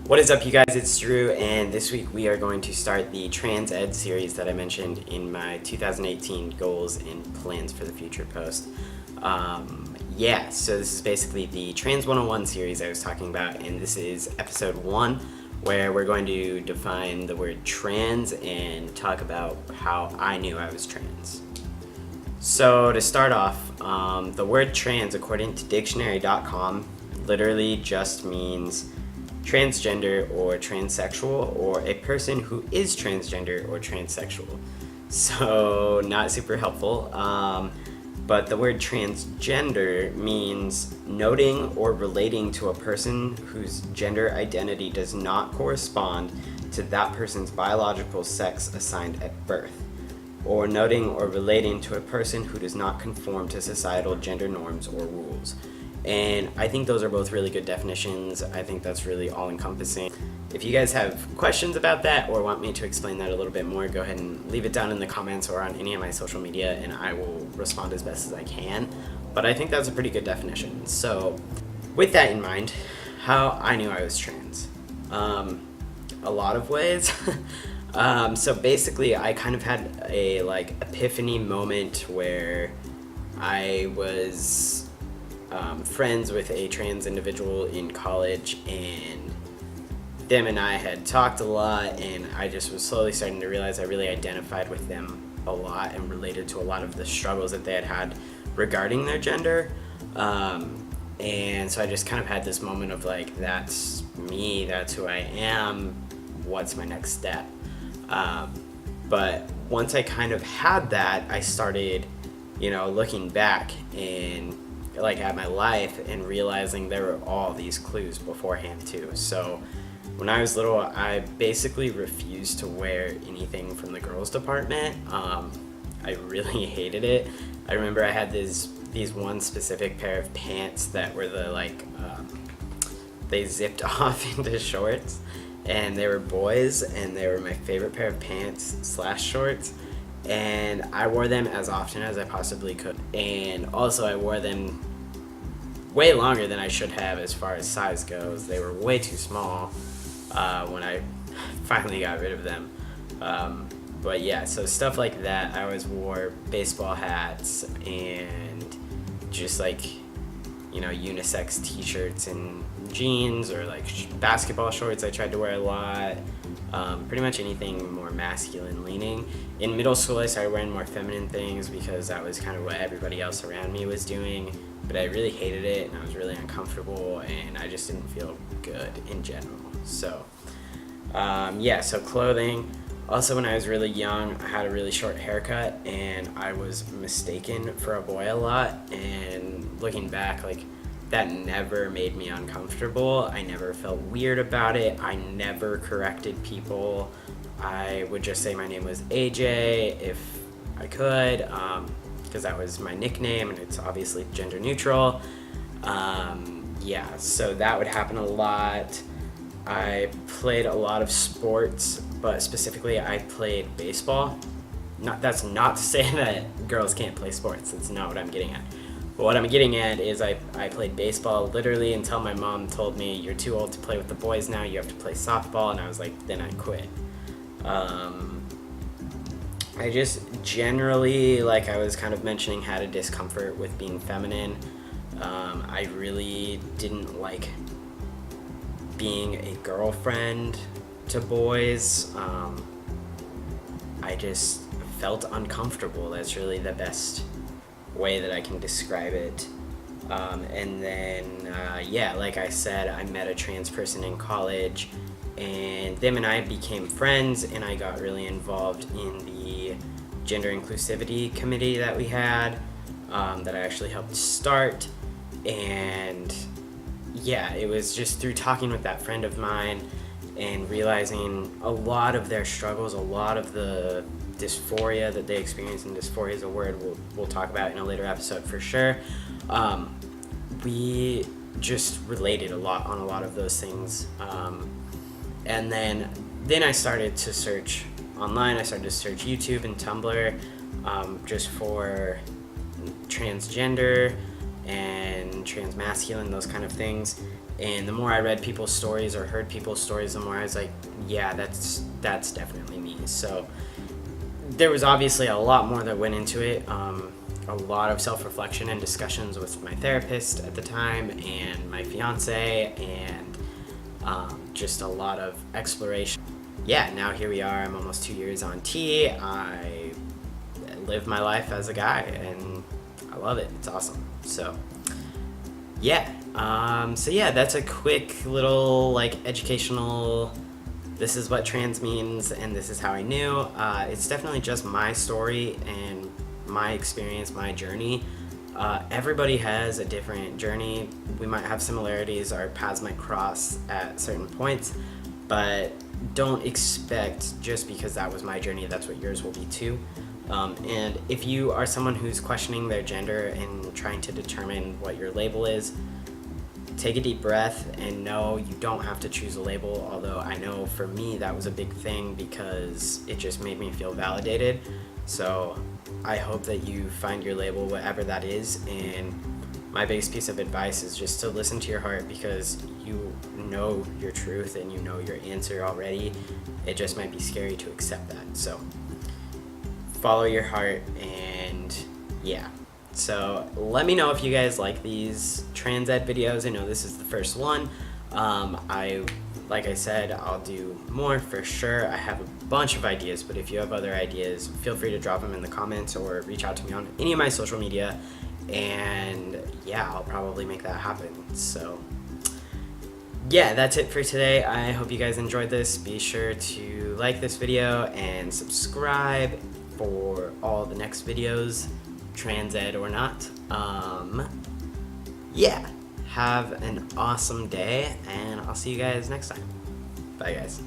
What is up, you guys? It's Drew, and this week we are going to start the TransEd series that I mentioned in my 2018 goals and plans for the future post. So this is basically the Trans 101 series I was talking about, and this is episode 1, where we're going to define the word trans and talk about how I knew I was trans. So to start off, the word trans, according to dictionary.com, literally just means transgender or transsexual, or a person who is transgender or transsexual. So not super helpful, but the word transgender means noting or relating to a person whose gender identity does not correspond to that person's biological sex assigned at birth, or noting or relating to a person who does not conform to societal gender norms or rules. And I think those are both really good definitions. I think that's really all-encompassing. If you guys have questions about that or want me to explain that a little bit more, go ahead and leave it down in the comments or on any of my social media, and I will respond as best as I can. But I think that's a pretty good definition. So with that in mind, how I knew I was trans. A lot of ways. So basically, I kind of had a epiphany moment where I was friends with a trans individual in college, and them and I had talked a lot, and I just was slowly starting to realize I really identified with them a lot and related to a lot of the struggles that they had regarding their gender. And so I just kind of had this moment of that's me, that's who I am, what's my next step? But once I kind of had that, I started, looking back and at my life and realizing there were all these clues beforehand too. So when I was little, I basically refused to wear anything from the girls department. I really hated it. I remember I had these one specific pair of pants that were they zipped off into shorts, and they were boys, and they were my favorite pair of pants / shorts. And I wore them as often as I possibly could. And also I wore them way longer than I should have as far as size goes. They were way too small when I finally got rid of them. But yeah, so stuff like that. I always wore baseball hats and just unisex t-shirts and jeans, or basketball shorts I tried to wear a lot. Pretty much anything more masculine leaning. In middle school, I started wearing more feminine things because that was kind of what everybody else around me was doing, but I really hated it, and I was really uncomfortable, and I just didn't feel good in general. So so clothing. Also, when I was really young, I had a really short haircut, and I was mistaken for a boy a lot, and looking back, that never made me uncomfortable. I never felt weird about it. I never corrected people. I would just say my name was AJ if I could, because that was my nickname, and it's obviously gender neutral. So that would happen a lot. I played a lot of sports, but specifically I played baseball. That's not to say that girls can't play sports. That's not what I'm getting at. But what I'm getting at is I played baseball literally until my mom told me, "You're too old to play with the boys now, you have to play softball," and I was then I quit. I just generally, I was kind of mentioning, had a discomfort with being feminine. I really didn't like being a girlfriend to boys. I just felt uncomfortable. That's really the best way that I can describe it. And then like I said, I met a trans person in college, and them and I became friends, and I got really involved in the gender inclusivity committee that we had, that I actually helped start. And it was just through talking with that friend of mine and realizing a lot of their struggles, a lot of the dysphoria that they experience, and dysphoria is a word we'll talk about in a later episode for sure. We just related a lot on a lot of those things. And then I started to search online. I started to search YouTube and Tumblr, just for transgender and transmasculine, those kind of things. And the more I read people's stories or heard people's stories, the more I was like, yeah, that's definitely me. So there was obviously a lot more that went into it. A lot of self-reflection and discussions with my therapist at the time and my fiance, and just a lot of exploration. Yeah, now here we are. I'm almost 2 years on T. I live my life as a guy, and I love it. It's awesome. So yeah. So yeah, that's a quick little like educational, this is what trans means and this is how I knew. It's definitely just my story and my experience, my journey. Everybody has a different journey. We might have similarities, our paths might cross at certain points, but don't expect just because that was my journey, that's what yours will be too. And if you are someone who's questioning their gender and trying to determine what your label is, take a deep breath and know you don't have to choose a label, although I know for me that was a big thing because it just made me feel validated. So I hope that you find your label, whatever that is, and my biggest piece of advice is just to listen to your heart, because you know your truth and you know your answer already. It just might be scary to accept that. So follow your heart, and yeah. So let me know if you guys like these TransEd videos. I know this is the first one. Like I said, I'll do more for sure. I have a bunch of ideas, but if you have other ideas, feel free to drop them in the comments or reach out to me on any of my social media. And yeah, I'll probably make that happen. So yeah, that's it for today. I hope you guys enjoyed this. Be sure to like this video and subscribe for all the next videos, TransEd or not. Yeah, have an awesome day, and I'll see you guys next time. Bye, guys.